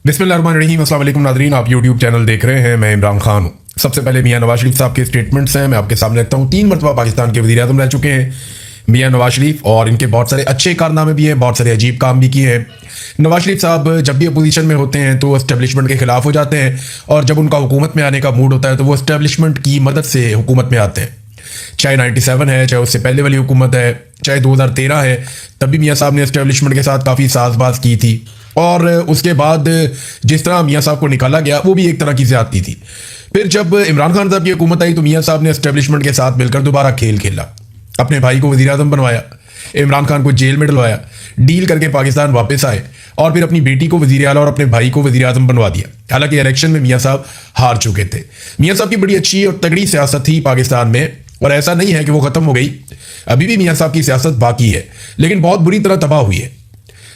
बिस्मिल्लाहिर्रहमानिर्रहीम। अस्सलाम वालेकुम नादरीन, आप यूट्यूब चैनल देख रहे हैं। मैं इमरान खान हूँ। सबसे पहले मियां नवाज शरीफ साहब के स्टेटमेंट्स हैं, मैं आपके सामने रखता हूँ। 3 मरतबा पाकिस्तान के वज़ीर आज़म रह चुके हैं मियां नवाज शरीफ, और इनके बहुत सारे अच्छे कारनामे भी हैं, बहुत सारे अजीब काम भी किए हैं। नवाज शरीफ साहब जब भी अपोजिशन में होते हैं तो एस्टेब्लिशमेंट के खिलाफ हो जाते हैं, और जब उनका हुकूमत में आने का मूड होता है तो वो एस्टेब्लिशमेंट की मदद से हुकूमत में आते हैं। चाहे 97 है, चाहे उससे पहले वाली हुकूमत है, चाहे 2013 है, तब भी मियाँ साहब ने एस्टेब्लिशमेंट के साथ काफ़ी साजबाज की थी। और उसके बाद जिस तरह मियाँ साहब को निकाला गया वो भी एक तरह की ज़्यादती थी। फिर जब इमरान खान साहब की हुकूमत आई तो मियाँ साहब ने एस्टेब्लिशमेंट के साथ मिलकर दोबारा खेल खेला, अपने भाई को वज़ीर आज़म बनवाया, इमरान खान को जेल में डलवाया, डील करके पाकिस्तान वापस आए, और फिर अपनी बेटी को वज़ीर आला और अपने भाई को वज़ीर आज़म बनवा दिया। हालांकि इलेक्शन में मियाँ साहब हार चुके थे। मियाँ साहब की बड़ी अच्छी और तगड़ी सियासत थी पाकिस्तान में, और ऐसा नहीं है कि वो ख़त्म हो गई, अभी भी मियाँ साहब की सियासत बाकी है, लेकिन बहुत बुरी तरह तबाह हुई है।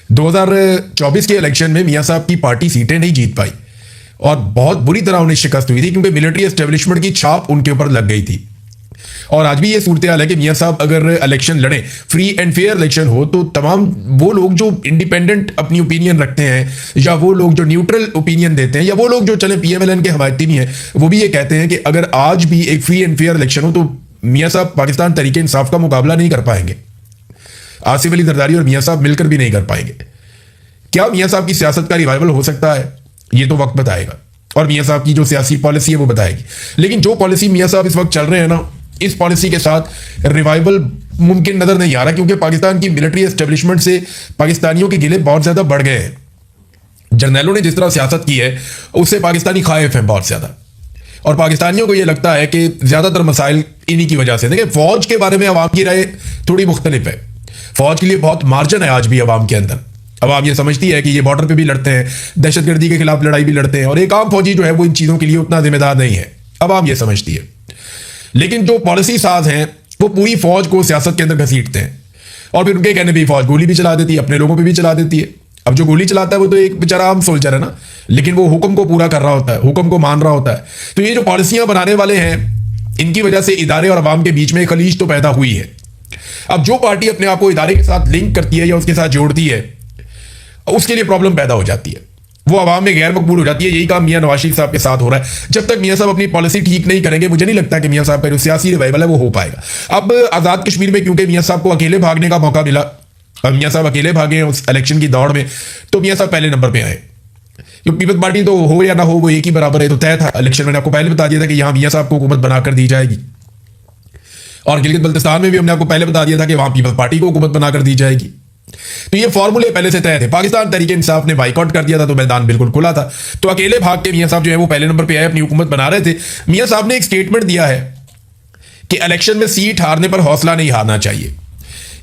2024 के इलेक्शन में मियाँ साहब की पार्टी सीटें नहीं जीत पाई, और बहुत बुरी तरह उन्हें शिकस्त हुई थी, क्योंकि मिलिट्री एस्टेब्लिशमेंट की छाप उनके ऊपर लग गई थी। और आज भी ये सूरत हाल है कि मियाँ साहब अगर इलेक्शन लड़ें, फ्री एंड फेयर इलेक्शन हो, तो तमाम वो लोग जो इंडिपेंडेंट अपनी ओपिनियन रखते हैं, या वो लोग जो न्यूट्रल ओपिनियन देते हैं, या वो लोग जो चले PMLN के हमायती भी हैं, वो भी ये कहते हैं कि अगर आज भी एक फ्री एंड फेयर इलेक्शन हो तो मियाँ साहब पाकिस्तान तरीके इंसाफ का मुकाबला नहीं कर पाएंगे। आसिफ अली जरदारी और मियाँ साहब मिलकर भी नहीं कर पाएंगे। क्या मियाँ साहब की सियासत का रिवाइवल हो सकता है, ये तो वक्त बताएगा, और मियाँ साहब की जो सियासी पॉलिसी है वो बताएगी। लेकिन जो पॉलिसी मियाँ साहब इस वक्त चल रहे हैं ना, इस पॉलिसी के साथ रिवाइवल मुमकिन नजर नहीं आ रहा, क्योंकि पाकिस्तान की मिलिट्री एस्टेब्लिशमेंट से पाकिस्तानियों के गिले बहुत ज्यादा बढ़ गए हैं। जर्नैलों ने जिस तरह सियासत की है उससे पाकिस्तानी खाइफ हैं बहुत ज्यादा, और पाकिस्तानियों को यह लगता है कि ज्यादातर मसाइल इन्हीं की वजह से। देखिए, फौज के बारे में अवाम की राय थोड़ी मुख्तलिफ है। फौज के लिए बहुत मार्जिन है आज भी अवाम के अंदर। अवाम ये समझती है कि ये बॉर्डर पे भी लड़ते हैं, दहशतगर्दी के खिलाफ लड़ाई भी लड़ते हैं, और एक आम फौजी जो है वो इन चीज़ों के लिए उतना जिम्मेदार नहीं है, अवाम ये समझती है। लेकिन जो पॉलिसी साज हैं वो पूरी फौज को सियासत के अंदर घसीटते हैं, और फिर उनके कहने पर फौज गोली भी चला देती है, अपने लोगों पर भी चला देती है। अब जो गोली चलाता है वो तो एक बेचारा आम सोल्जर है ना, लेकिन वो हुक्म को पूरा कर रहा होता है, हुक्म को मान रहा होता है। तो ये जो पॉलिसियां बनाने वाले हैं, इनकी वजह से इदारे और अवाम के बीच में खलीज तो पैदा हुई है। अब जो पार्टी अपने आप को इदारे के साथ लिंक करती है या उसके साथ जोड़ती है, उसके लिए प्रॉब्लम पैदा हो जाती है, वो अवाम में गैर मकबूल हो जाती है। यही काम मियाँ नवाज शरीफ साहब के साथ हो रहा है। जब तक मियाँ साहब अपनी पॉलिसी ठीक नहीं करेंगे, मुझे नहीं लगता कि मियाँ साहब का जो सियासी रिवाइवल है वो हो पाएगा। अब आज़ाद कश्मीर में क्योंकि मियाँ साहब को अकेले भागने का मौका मिला, मियाँ साहब अकेले भागे हैं उस इलेक्शन की दौड़ में, तो मियाँ साहब पहले नंबर पे आए। क्योंकि पीपल्स पार्टी तो हो या ना हो वो एक ही बराबर है, तो तय था। इलेक्शन मैंने आपको पहले बता दिया था कि यहाँ मियाँ साहब को हुकूमत बनाकर दी जाएगी, और गिलगित बल्तिस्तान में भी हमने आपको पहले बता दिया था कि वहाँ पीपल्स पार्टी को हुकूमत बनाकर दी जाएगी। तो ये फॉर्मूले पहले से तय थे। पाकिस्तान तहरीक इंसाफ ने बाइकआउट कर दिया था तो मैदान बिल्कुल खुला था, तो अकेले भाग के मियाँ साहब जो है वो पहले नंबर पे आए, अपनी हुकूमत बना रहे थे। मियाँ साहब ने एक स्टेटमेंट दिया है कि इलेक्शन में सीट हारने पर हौसला नहीं हारना चाहिए।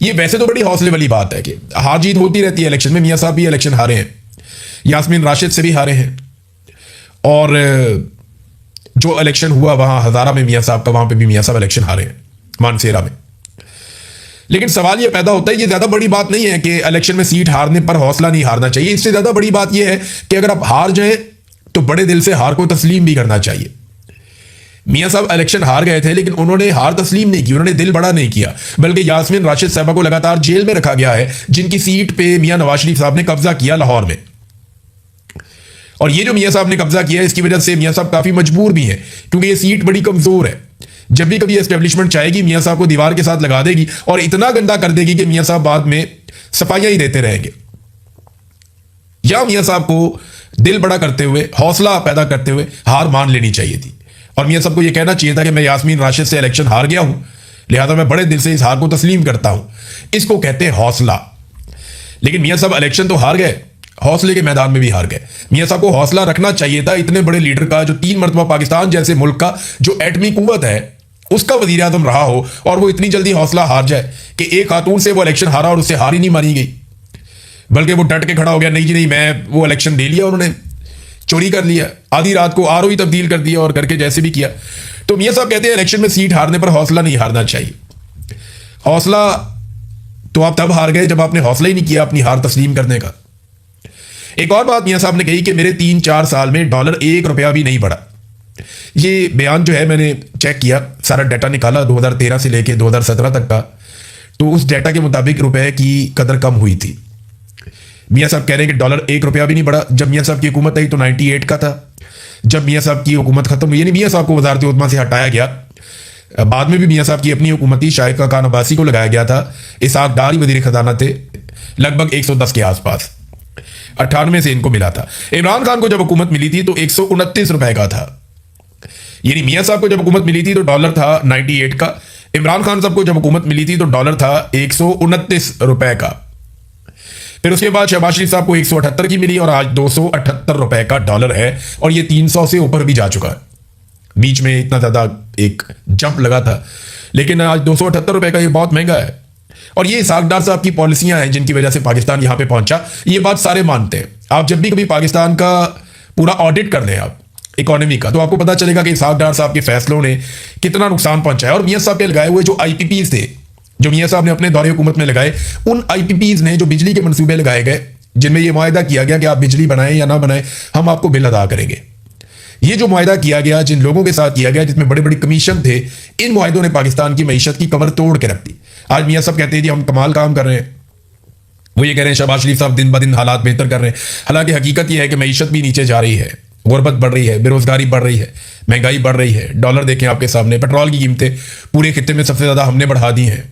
ये वैसे तो बड़ी हौसले वाली बात है कि हार जीत होती रहती है इलेक्शन में। मियाँ साहब भी इलेक्शन हारे हैं, यास्मीन राशिद से भी हारे हैं, और जो इलेक्शन हुआ वहां हजारा में मियाँ साहब का, वहां पे भी मियाँ साहब इलेक्शन हारे हैं, मानसेरा में। लेकिन सवाल ये पैदा होता है, ये ज्यादा बड़ी बात नहीं है कि इलेक्शन में सीट हारने पर हौसला नहीं हारना चाहिए। इससे ज्यादा बड़ी बात यह है कि अगर आप हार जाएं तो बड़े दिल से हार को तस्लीम भी करना चाहिए। मियाँ साहब इलेक्शन हार गए थे, लेकिन उन्होंने हार तस्लीम नहीं की, उन्होंने दिल बड़ा नहीं किया, बल्कि यास्मीन राशिद साहबा को लगातार जेल में रखा गया है, जिनकी सीट पे मियाँ नवाज शरीफ साहब ने कब्जा किया लाहौर में। और ये जो मियाँ साहब ने कब्जा किया है, इसकी वजह से मियाँ साहब काफी मजबूर भी हैं, क्योंकि ये सीट बड़ी कमजोर है। जब भी कभी एस्टेब्लिशमेंट चाहेगी, मियाँ साहब को दीवार के साथ लगा देगी, और इतना गंदा कर देगी कि मियाँ साहब बाद में सफाइयां ही देते रहेंगे। या मियाँ साहब को दिल बड़ा करते हुए, हौसला पैदा करते हुए हार मान लेनी चाहिए थी, और मियाँ साहब को यह कहना चाहिए था कि मैं यास्मीन राशिद से इलेक्शन हार गया हूं, लिहाजा मैं बड़े दिल से इस हार को तस्लीम करता हूं। इसको कहते हैं हौसला। लेकिन मियाँ साहब इलेक्शन तो हार गए, हौसले के मैदान में भी हार गए। मियाँ साहब को हौसला रखना चाहिए था इतने बड़े लीडर का, जो 3 मरतबा पाकिस्तान जैसे मुल्क का जो एटमी कुव्वत है उसका वजीर आजम रहा हो, और वो इतनी जल्दी हौसला हार जाए कि एक खातून से वो इलेक्शन हारा और उससे हार ही नहीं मानी गई, बल्कि वो डट के खड़ा हो गया, नहीं जी नहीं, मैं वो इलेक्शन दे लिया, उन्होंने चोरी कर लिया, आधी रात को ROE तब्दील कर दिया और करके जैसे भी किया। तो मियाँ साहब कहते हैं इलेक्शन में सीट हारने पर हौसला नहीं हारना चाहिए। हौसला तो आप तब हार गए जब आपने हौसला ही नहीं किया अपनी हार तस्लीम करने का। एक और बात मियाँ साहब ने कही कि मेरे 3-4 साल में डॉलर 1 रुपया भी नहीं बढ़ा। ये बयान जो है मैंने चेक किया, सारा डाटा निकाला 2013 से लेके 2017 तक का, तो उस डाटा के मुताबिक रुपए की कदर कम हुई थी। मियां साहब कह रहे हैं कि डॉलर 1 रुपया भी नहीं बढ़ा। जब मियां साहब की हुकूमत आई तो 98 का था। जब मियां साहब की हुकूमत खत्म हुई, यानी मियां साहब को वजारत उज़्मा से हटाया गया, बाद में भी मियां साहब की अपनी हुकूमत थी, शाइका खान अब्बासी को लगाया गया था, इसहाक डार ही वजीर खजाना थे, लगभग 110 के आसपास, 98 से इनको मिला था। इमरान खान को जब हुकूमत मिली थी तो 129 रुपए का था। यानी मियां साहब को जब हुकूमत मिली थी तो डॉलर था 98 का, इमरान खान साहब को जब हुकूमत मिली थी तो डॉलर था 129 रुपए का। फिर उसके बाद शहबाज शरीफ साहब को 178 की मिली और आज 278 रुपए का डॉलर है, और ये 300 से ऊपर भी जा चुका है। बीच में इतना ज्यादा एक जंप लगा था, लेकिन आज 278 रुपए का ये बहुत महंगा है। और ये इसहाक डार साहब की पॉलिसियां हैं जिनकी वजह से पाकिस्तान यहां पे पहुंचा, ये बात सारे मानते हैं। आप जब भी कभी पाकिस्तान का पूरा ऑडिट कर लें आप इकोनॉमी का, तो आपको पता चलेगा कि इसहाक डार साहब के फैसलों ने कितना नुकसान पहुंचाया। और मियां साहब के लगाए हुए जो आईपीपीज थे, जो मियां साहब ने अपने दौरे हुकूमत में लगाए, उन आईपीपीज ने जो बिजली के मंसूबे लगाए गए, जिनमें यह मुआहदा किया गया कि आप बिजली बनाएं या ना बनाएं, हम आपको बिल अदा करेंगे, ये जो मुआहदा किया गया, जिन लोगों के साथ किया गया, जिसमें बड़े बड़े कमीशन थे, इन मुआहदों ने पाकिस्तान की मईशत की कमर तोड़ के रख दी। आज मियां साहब कहते हैं जी हम कमाल काम कर रहे हैं, वो ये कह रहे हैं शहबाज शरीफ साहब दिन ब दिन हालात बेहतर कर रहे हैं। हालांकि हकीकत यह है कि मईशत भी नीचे जा रही है, गुर्बत बढ़ रही है, बेरोजगारी बढ़ रही है, महंगाई बढ़ रही है। डॉलर देखें आपके सामने, पेट्रोल की कीमतें पूरे खित्ते में सबसे ज्यादा हमने बढ़ा दी हैं,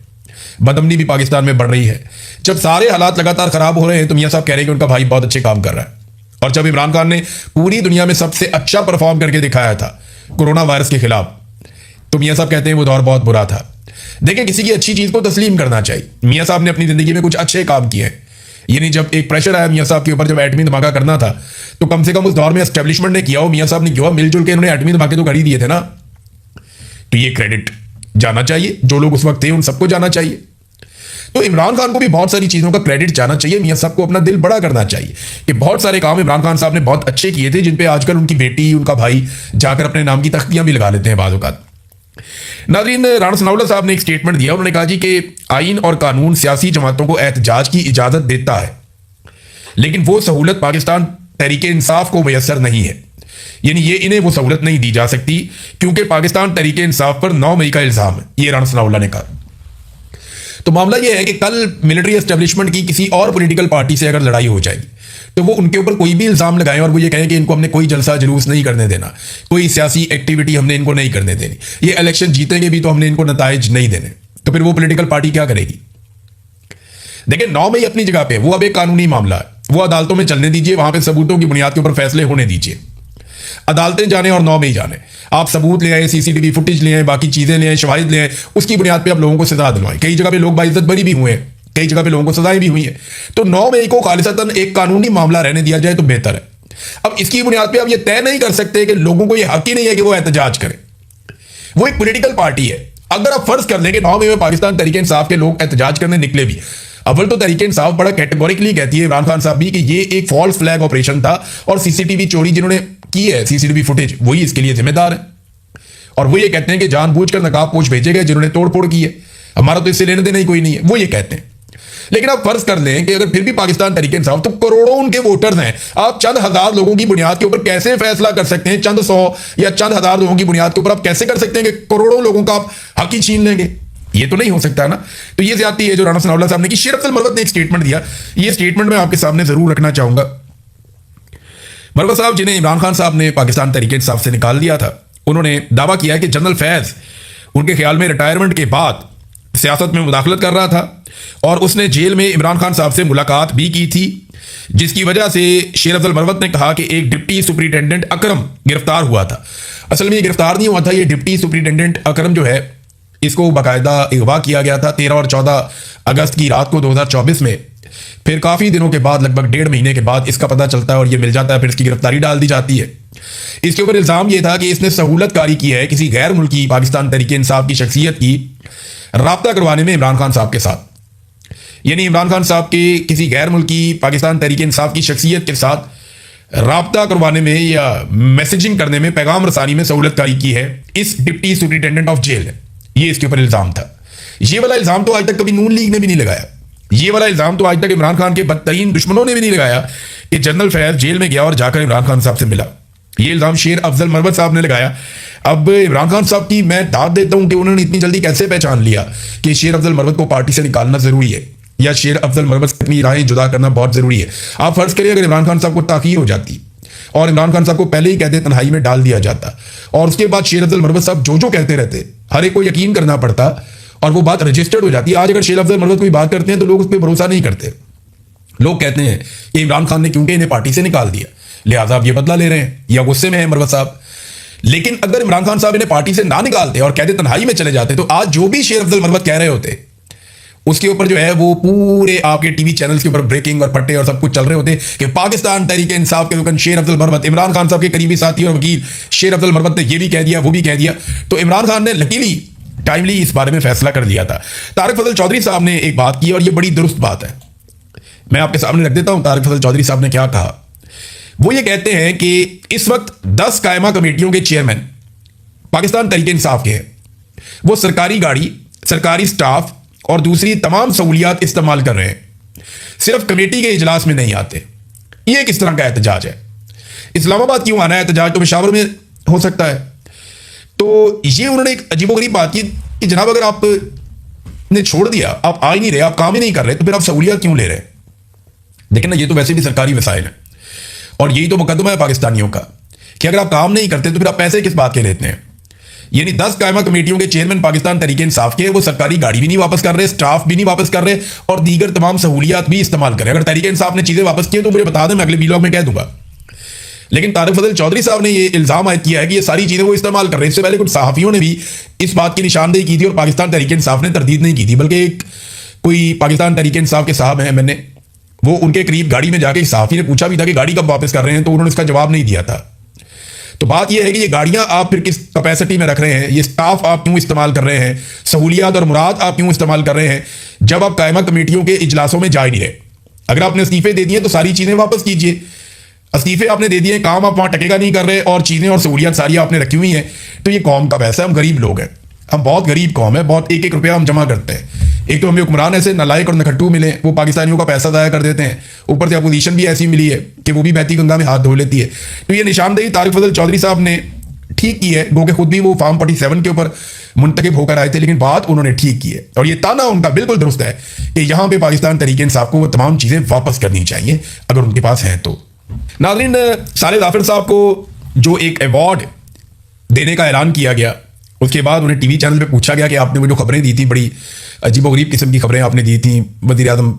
बदअमनी भी पाकिस्तान में बढ़ रही है। जब सारे हालात लगातार खराब हो रहे हैं तो मियां साहब कह रहे हैं कि उनका भाई बहुत अच्छे काम कर रहा है। और जब इमरान खान ने पूरी दुनिया में सबसे अच्छा परफॉर्म करके दिखाया था कोरोना वायरस के खिलाफ, तो मियां साहब कहते हैं वो दौर बहुत बुरा था। देखिए, किसी की अच्छी चीज को तस्लीम करना चाहिए। मियां साहब ने अपनी जिंदगी में कुछ अच्छे काम किए हैं। यानी जब एक प्रेशर आया मियां साहब के ऊपर, जब एटमी धमाका करना था, तो कम से कम उस दौर में एस्टेब्लिशमेंट ने किया हो, मियां साहब ने किया, मिलजुल के इन्होंने एटमी धमाके तो कर ही दिए थे ना। तो ये क्रेडिट जाना चाहिए, जो लोग उस वक्त थे उन सबको जाना चाहिए। तो इमरान खान को भी बहुत सारी चीजों का क्रेडिट जाना चाहिए। मियां साहब को अपना दिल बड़ा करना चाहिए कि बहुत सारे काम इमरान खान साहब ने बहुत अच्छे किए थे, जिन पे आजकल उनकी बेटी, उनका भाई जाकर अपने नाम की तख्तियां भी लगा लेते हैं बाज़ औक़ात। नाज़रीन, राणा सनाउल्लाह साहब ने एक स्टेटमेंट दिया। उन्होंने कहा जी कि आइन और कानून सियासी जमातों को एहतजाज की इजाजत देता है, लेकिन वो सहूलत पाकिस्तान तहरीक इंसाफ को मैसर नहीं है। यानी ये इन्हें वो सहूलत नहीं दी जा सकती क्योंकि पाकिस्तान तहरीक इंसाफ पर 9 मई का इल्जाम है, ये राणा सनाउल्लाह ने कहा। तो मामला यह है कि कल मिलिट्री एस्टेब्लिशमेंट की किसी और पॉलिटिकल पार्टी से अगर लड़ाई हो जाएगी तो वो उनके ऊपर कोई भी इल्जाम लगाएं और वो ये कहें कि इनको हमने कोई जलसा जुलूस नहीं करने देना, कोई सियासी एक्टिविटी हमने इनको नहीं करने देनी, ये इलेक्शन जीतेंगे भी तो हमने इनको नताइज नहीं देने, तो फिर वो पॉलिटिकल पार्टी क्या करेगी? देखिए, 9 मई अपनी जगह पे, वो अब एक कानूनी मामला है, वो अदालतों में चलने दीजिए, वहां पे सबूतों की बुनियाद के ऊपर फैसले होने दीजिए। अदालतें जाने और 9 मई जाने, आप सबूत ले आए, सीसीटीवी फुटेज ले आए, बाकी चीजें ले आए, शवाहिद ले आए, उसकी बुनियाद पे आप लोगों को सजा दिलवाएं। कई जगह पे लोग बाइज्जत बरी भी हुए हैं, कई जगह पे लोगों को सजाएं भी हुई है। तो 9 मई को खालिसतन एक कानूनी मामला रहने दिया जाए तो बेहतर है। अब इसकी बुनियाद पे आप ये तय नहीं कर सकते कि लोगों को ये हक ही नहीं है कि वो एहतजाज करें। वो एक पॉलिटिकल पार्टी है। अगर आप फर्ज कर लें कि 9 मई में पाकिस्तान तहरीक इंसाफ के लोग एहतजाज करने निकले भी, अव्वल तो तहरीक इंसाफ बड़ा कैटेगोरिकली कहती है, इमरान खान साहब भी, कि ये एक फॉल्स फ्लैग ऑपरेशन था और सीसीटीवी चोरी जिन्होंने की है, सीसीटीवी फुटेज, वही इसके लिए जिम्मेदार है। और वो ये कहते हैं कि जानबूझकर नकाबपोश भेजे गए जिन्होंने तोड़फोड़ की है, हमारा तो इससे लेने देना ही कोई नहीं है, वो ये कहते हैं। लेकिन आप फर्ज कर लें कि अगर फिर भी पाकिस्तान तहरीक इंसाफ, तो करोड़ों उनके वोटर्स हैं, आप चंद हजार लोगों की बुनियाद के ऊपर कैसे फैसला कर सकते हैं? चंद 100 या चंद हजार लोगों की बुनियाद के ऊपर आप कैसे कर सकते हैं कि करोड़ों लोगों का आप हक ही छीन लेंगे? ये तो नहीं हो सकता ना। तो ये ज्यादती है जो राणा सनाउल्लाह साहब ने की। शेर अफजल मरवत ने एक स्टेटमेंट दिया, ये स्टेटमेंट मैं आपके सामने जरूर रखना चाहूंगा। मरवत साहब, जिन्हें इमरान खान साहब ने पाकिस्तान तहरीक इंसाफ से निकाल दिया था, उन्होंने दावा किया कि जनरल फैज उनके ख्याल में रिटायरमेंट के बाद सियासत में मुदाखलत कर रहा था और उसने जेल में इमरान खान साहब से मुलाकात भी की थी, जिसकी वजह से शेर अफजल मरवत ने कहा कि एक डिप्टी सुपरिटेंडेंट अकरम गिरफ्तार हुआ था। असल में ये गिरफ्तार नहीं हुआ था, ये डिप्टी सुपरिटेंडेंट अकरम जो है, इसको बाकायदा अगवा किया गया था 13 और 14 अगस्त की रात को 2024 में। फिर काफ़ी दिनों के बाद, लगभग 1.5 महीने के बाद इसका पता चलता है और ये मिल जाता है, फिर इसकी गिरफ्तारी डाल दी जाती है। इसके ऊपर इल्ज़ाम ये था कि इसने सहूलतकारी की है किसी गैर मुल्की पाकिस्तान तहरीक इंसाफ की शख्सियत की राब्ता करवाने में इमरान खान साहब के साथ। यानी इमरान खान साहब के किसी गैर मुल्की पाकिस्तान तहरीक इंसाफ की शख्सियत के साथ राब्ता करवाने में या मैसेजिंग करने में, पैगाम रसानी में सहूलतकारी की है इस डिप्टी सुपरिटेंडेंट ऑफ जेल ने। ये इसके ऊपर इल्ज़ाम था। ये वाला इल्ज़ाम तो आज तक कभी नून लीग ने भी नहीं लगाया। ये वाला इल्ज़ाम तो आज तक इमरान खान के बदतरीन दुश्मनों ने भी नहीं लगाया कि जनरल फैज जेल में गया और जाकर इमरान खान साहब से मिला। ये इल्ज़ाम शेर अफजल मरवत साहब ने लगाया। अब इमरान खान साहब की मैं दाद देता हूं कि उन्होंने इतनी जल्दी कैसे पहचान लिया कि शेर अफजल मरवत को पार्टी से निकालना जरूरी है। या शेर अफजल मरवत से अपनी राहें जुदा करना बहुत ज़रूरी है। आप फर्ज करिए अगर इमरान खान साहब को ताक़ीर हो जाती और इमरान खान साहब को पहले ही कहते तन्हाई में डाल दिया जाता और उसके बाद शेर अफजल मरवत साहब जो कहते रहते, हर एक को यकीन करना पड़ता और वो बात रजिस्टर्ड हो जाती। आज अगर शेर अफजल मरवत कोई बात करते हैं तो लोग उस पर भरोसा नहीं करते। लोग कहते हैं कि इमरान खान ने क्योंकि इन्हें पार्टी से निकाल दिया लिहाजा आप ये बदला ले रहे हैं या गुस्से में हैं मरवत साहब। लेकिन अगर इमरान खान साहब इन्हें पार्टी से ना निकालते और कहते तन्हाई में चले जाते तो आज जो भी शेर अफजल मरवत कह रहे होते उसके ऊपर जो है वो पूरे आपके टीवी चैनल्स के ऊपर ब्रेकिंग और फट्टे और सब कुछ चल रहे होते कि पाकिस्तान तहरीक इंसाफ के रुकन शेर अफजल मरवत, इमरान खान साहब के करीबी साथी और वकील शेर अफजल मरवत ने ये भी कह दिया वो भी कह दिया। तो इमरान खान ने लकीली टाइमली इस बारे में फैसला कर लिया था। तारिक फजल चौधरी साहब ने एक बात की और ये बड़ी दुरुस्त बात है, मैं आपके सामने रख देता हूं। तारिक फजल चौधरी साहब ने क्या कहा, वो ये कहते हैं कि इस वक्त 10 कायमा कमेटियों के चेयरमैन पाकिस्तान तहरीक इंसाफ के हैं। वो सरकारी गाड़ी, सरकारी स्टाफ और दूसरी तमाम सहूलियात इस्तेमाल कर रहे हैं, सिर्फ कमेटी के इजलास में नहीं आते। ये किस तरह का एहतजाज है? इस्लामाबाद क्यों आना है एहतजाज तो पेशावर में हो सकता है। तो ये उन्होंने एक अजीबोगरीब बात की कि जनाब अगर आप ने छोड़ दिया, आप आ ही नहीं रहे, आप काम ही नहीं कर रहे, तो फिर आप सहूलियत क्यों ले रहे हैं? लेकिन ना ये तो वैसे भी सरकारी वसाइल है और यही तो मुकदमा है पाकिस्तानियों का कि अगर आप काम नहीं करते तो फिर आप पैसे किस बात के लेते हैं। यानी 10 कायमा कमेटियों के चेयरमैन पाकिस्तान तहरीक इंसाफ के, वो सरकारी गाड़ी भी नहीं वापस कर रहे, स्टाफ भी नहीं वापस कर रहे और दीगर तमाम सहूलियात भी इस्तेमाल कर रहे। अगर तहरीक इंसाफ ने चीजें वापस की तो मुझे बता दें, मैं अगले वीलॉग में कह दूंगा। लेकिन तारिक फजल चौधरी साहब ने ये इल्जाम आयद किया है कि ये सारी चीजें वो इस्तेमाल कर रहे हैं। इससे पहले कुछ सहाफियों ने भी इस बात की निशानदेही की थी और पाकिस्तान तहरीक इंसाफ ने तरदीद नहीं की थी, बल्कि एक कोई पाकिस्तान तहरीक इंसाफ के साहब हैं, मैंने वो उनके करीब गाड़ी में जाके सहाफी ने पूछा भी था कि गाड़ी कब वापस कर रहे हैं, तो उन्होंने उसका जवाब नहीं दिया था। तो बात यह है कि ये गाड़ियां आप फिर किस कैपेसिटी में रख रहे हैं, ये स्टाफ आप क्यों इस्तेमाल कर रहे हैं, सहूलियात और मुराद आप क्यों इस्तेमाल कर रहे हैं, जब आप कायमा कमेटियों के इजलासों में जा ही नहीं रहे। अगर आपने इस्तीफे दे दिए तो सारी चीजें वापस कीजिए। इस्तीफे आपने दे दिए, काम आप वहां टकेगा नहीं कर रहे और चीजें और सहूलियात सारी आपने रखी हुई हैं, तो ये कौम का पैसा है। हम गरीब लोग हैं, हम बहुत गरीब कौम है, बहुत एक एक रुपया हम जमा करते हैं। एक तो हमें हुक्मरान ऐसे नालायक और नखट्टू मिले, वो पाकिस्तानियों का पैसा ज़ाया कर देते हैं, ऊपर से अपोजिशन भी ऐसी मिली है कि वो भी बहती गंगा में हाथ धो लेती है। तो ये निशानदेही तारिक फजल चौधरी साहब ने ठीक की है, गो के खुद भी वो फार्म 47 के ऊपर मुंतकिब होकर आए थे, लेकिन बात उन्होंने ठीक की है और ये ताना उनका बिल्कुल दुरुस्त है कि यहाँ पे पाकिस्तान तहरीक इंसाफ को वो तमाम चीज़ें वापस करनी चाहिए अगर उनके पास हैं तो। नाज़रीन, साले जाफर साहब को जो एक अवार्ड देने का ऐलान किया गया, उसके बाद उन्हें टीवी चैनल पे पूछा गया कि आपने वो जो खबरें दी थी, बड़ी अजीबोगरीब किस्म की खबरें आपने दी थी वज़ीर आज़म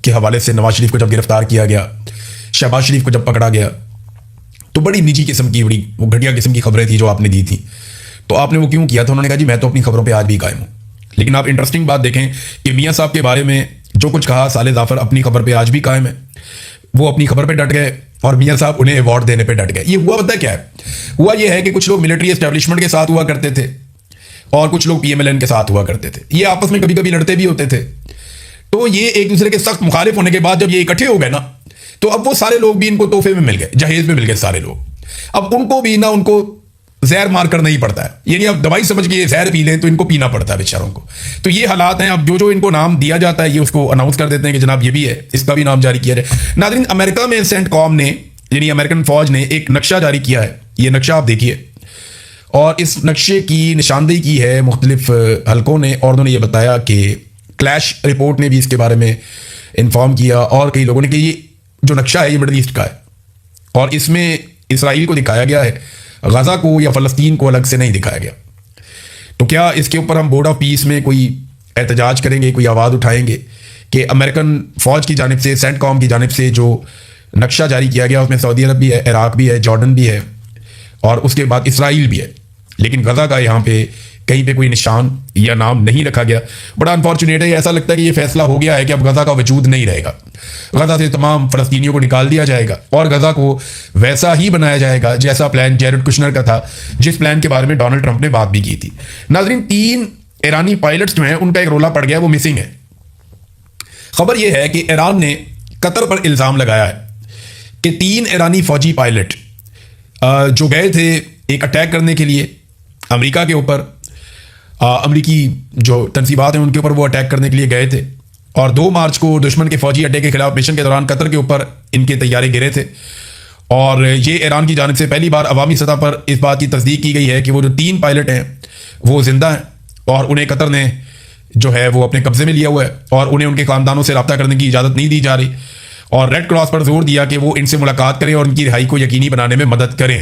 के हवाले से, नवाज शरीफ को जब गिरफ्तार किया गया, शहबाज शरीफ को जब पकड़ा गया, तो बड़ी निजी किस्म की, बड़ी वो घटिया किस्म की खबरें थी जो आपने दी थी, तो आपने वो क्यों किया था? उन्होंने कहा जी मैं तो अपनी खबरों पर आज भी कायम हूँ। लेकिन आप इंटरेस्टिंग बात देखें कि मियाँ साहब के बारे में जो कुछ कहा, साले जाफर अपनी खबर पर आज भी कायम है, वो अपनी खबर पर डट गए और मियाँ साहब उन्हें अवार्ड देने पे डट गए। ये हुआ पता क्या है? हुआ ये है कि कुछ लोग मिलिट्री एस्टेब्लिशमेंट के साथ हुआ करते थे और कुछ लोग पीएमएलएन के साथ हुआ करते थे। ये आपस में कभी कभी लड़ते भी होते थे। तो ये एक दूसरे के सख्त मुखालिफ होने के बाद जब ये इकट्ठे हो गए ना, तो अब वो सारे लोग भी इनको तोहफे में मिल गए, जहेज में मिल गए सारे लोग। अब उनको भी ना उनको जहर मार कर नहीं पड़ता है, यानी अब दवाई समझ के ये जहर पी लें तो इनको पीना पड़ता है बेचारों को। तो ये हालात हैं। अब जो जो इनको नाम दिया जाता है ये उसको अनाउंस कर देते हैं कि जनाब ये भी है, इसका भी नाम जारी किया जाए। नाज़रीन, अमेरिका में सेंटकॉम ने, यानी अमेरिकन फौज ने एक नक्शा जारी किया है। ये नक्शा आप देखिए, और इस नक्शे की निशानदेही की है मुख्तलिफ हलकों ने, और उन्होंने ये बताया कि क्लैश रिपोर्ट ने भी इसके बारे में इन्फॉर्म किया और कई लोगों ने कि ये जो नक्शा है ये मिडल ईस्ट का है और इसमें इसराइल को दिखाया गया है, गजा को या फ़लस्तीन को अलग से नहीं दिखाया गया। तो क्या इसके ऊपर हम बोर्ड ऑफ पीस में कोई एहतजाज करेंगे, कोई आवाज़ उठाएंगे कि अमेरिकन फ़ौज की जानिब से, सेंटकॉम की जानिब से जो नक्शा जारी किया गया उसमें सऊदी अरब भी है, इराक भी है, जॉर्डन भी है और उसके बाद इसराइल भी है, लेकिन गजा का यहाँ पे कहीं पे कोई निशान या नाम नहीं रखा गया। बड़ा अनफॉर्चुनेट है। ऐसा लगता है कि ये फैसला हो गया है कि अब गजा का वजूद नहीं रहेगा, गजा से तमाम फ़लस्तीनियों को निकाल दिया जाएगा और गजा को वैसा ही बनाया जाएगा जैसा प्लान जैरेड कुशनर का था, जिस प्लान के बारे में डोनाल्ड ट्रंप ने बात भी की थी। नाज़रीन, 3 ईरानी पायलट्स जो हैं उनका एक रोला पड़ गया, वो मिसिंग है। खबर यह है कि ईरान ने कतर पर इल्ज़ाम लगाया है कि 3 ईरानी फौजी पायलट जो गए थे एक अटैक करने के लिए अमेरिका के ऊपर, अमेरिकी जो तनसीबात हैं उनके ऊपर वो अटैक करने के लिए गए थे और 2 मार्च को दुश्मन के फौजी अड्डे के खिलाफ मिशन के दौरान कतर के ऊपर इनके तैयारे गिरे थे। और ये ईरान की जानिब से पहली बार अवामी सतह पर इस बात की तस्दीक की गई है कि वो जो 3 पायलट हैं वो जिंदा हैं और उन्हें कतर ने जो है वो अपने कब्जे में लिया हुआ है और उन्हें उनके खानदानों से रब्ता करने की इजाज़त नहीं दी जा रही। और रेड क्रॉस पर जोर दिया कि वो इनसे मुलाकात करें और उनकी रिहाई को यकीनी बनाने में मदद करें।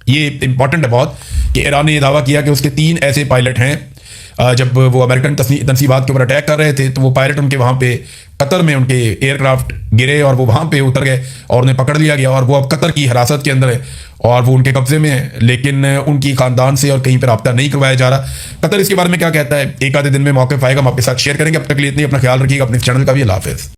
ये इंपॉर्टेंट है बहुत कि ईरान ने यह दावा किया कि उसके 3 ऐसे पायलट हैं। जब वो अमेरिकन तनसीबात के ऊपर अटैक कर रहे थे तो वो पायलट उनके वहाँ पे कतर में उनके एयरक्राफ्ट गिरे और वो वहाँ पे उतर गए और उन्हें पकड़ लिया गया और वो अब कतर की हिरासत के अंदर है और वो उनके कब्जे में है, लेकिन उनकी खानदान से और कहीं पर रब्ता नहीं करवाया जा रहा। कतर इसके बारे में क्या कहता है एक आधे दिन में मौके आएगा हम आपके साथ शेयर करेंगे। अब तक के लिए इतनी, अपना ख्याल रखिएगा, अपने चैनल का भी। अल्लाह हाफिज़।